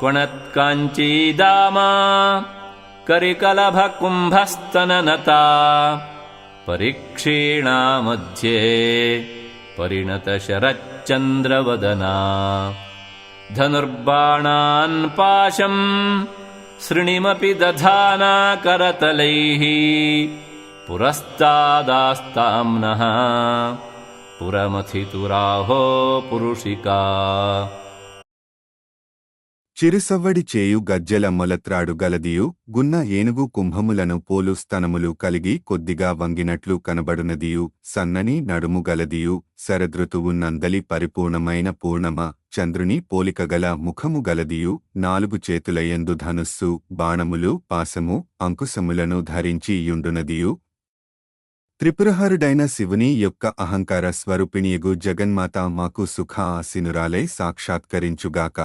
क्वणत्काञ्चीदामा करिकलभकुम्भस्तननता परिक्षीणा मध्ये परिणतशरच्चन्द्रवदना धनुर्बाणान् पाशम् सृणिमपि दधाना करतलैः पुरस्तादास्ताम्नः पुरमथितुराहो पुरुषिका చిరుసవ్వడి చేయు గజ్జెల మొలత్రాడు గలదియు గున్న ఏనుగు కుంభములను పోలు స్తనములు కలిగి కొద్దిగా వంగినట్లు కనబడునదియు సన్నని నడుము గలదియు శరదృతువు నందలి పరిపూర్ణమైన పూర్ణమ చంద్రుని పోలికగల ముఖము గలదియు 4 చేతులయందు ధనుస్సు బాణములు పాశము అంకుశములను ధరించి యుండునదియు త్రిపురహరుడైన శివుని యొక్క అహంకార స్వరూపిణియగు జగన్మాత మాకు సుఖ ఆసీనురాలై సాక్షాత్కరించుగాక.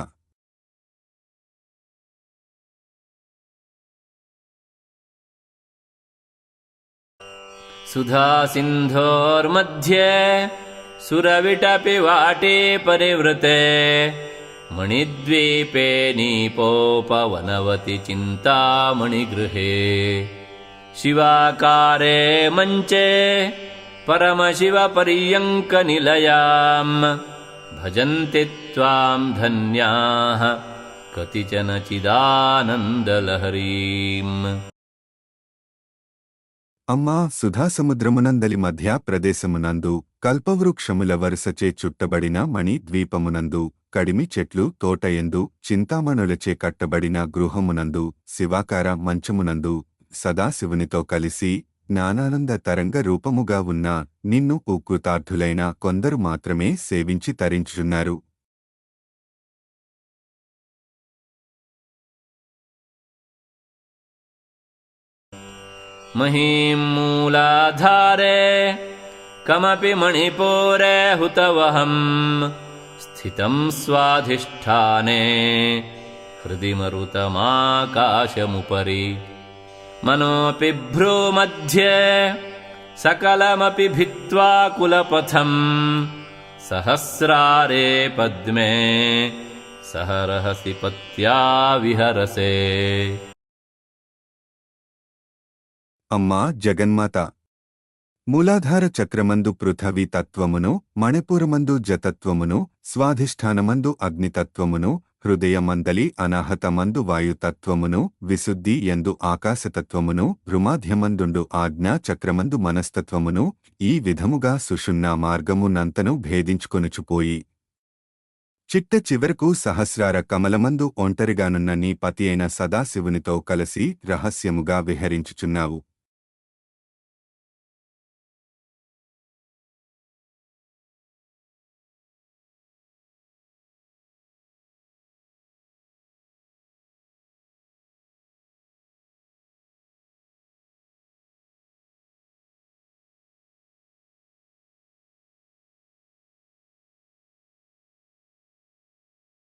सुधासिन्धोर्मध्ये सुरविटपि वाटे परिवृते मणिद्वीपे नीपोपवनवति चिन्तामणिगृहे शिवाकारे मञ्चे परमशिवपर्यङ्कनिलयाम् भजन्ति त्वां धन्याः कतिचन चिदानन्दलहरीम्. అమ్మా సుధాసముద్రమునందలి మధ్య ప్రదేశమునందు కల్పవృక్షముల వరుసచే చుట్టబడిన మణి ద్వీపమునందు కడిమి చెట్లు తోటయందు చింతామణులచే కట్టబడిన గృహమునందు శివాకార మంచమునందు సదాశివునితో కలిసి జ్ఞానానంద తరంగ రూపముగా ఉన్న నిన్ను కృతార్థులైన కొందరు మాత్రమే సేవించి తరించుచున్నారు. महीं मूलाधारे कमपि मणिपूरे हुतवहम् स्थितं स्वाधिष्ठाने हृदि मरुतमाकाशमुपरि मनोऽपि भ्रूमध्ये सकलमपि भित्त्वा कुलपथम् सहस्रारे पद्मे सह रहसि पत्या विहरसे. అమ్మా జగన్మాత మూలాధార చక్రమందు పృథవి తత్వమును మణిపూరమందు జతత్వమును స్వాధిష్ఠానమందు అగ్నితత్వమును హృదయమందలి అనాహతమందు వాయుతత్వమును విశుద్ధి యందు ఆకాశతత్వమును భ్రుమాధ్యమందుండు ఆజ్ఞా చక్రమందు మనస్తత్వమును ఈ విధముగా సుషుమ్నా మార్గమునంతను భేదించుకొనుచుపోయి చిట్ట చివరకు సహస్రార కమలమందు ఒంటరిగానున్న నీ పతి అయిన సదాశివునితో కలసి రహస్యముగా విహరించుచున్నావు.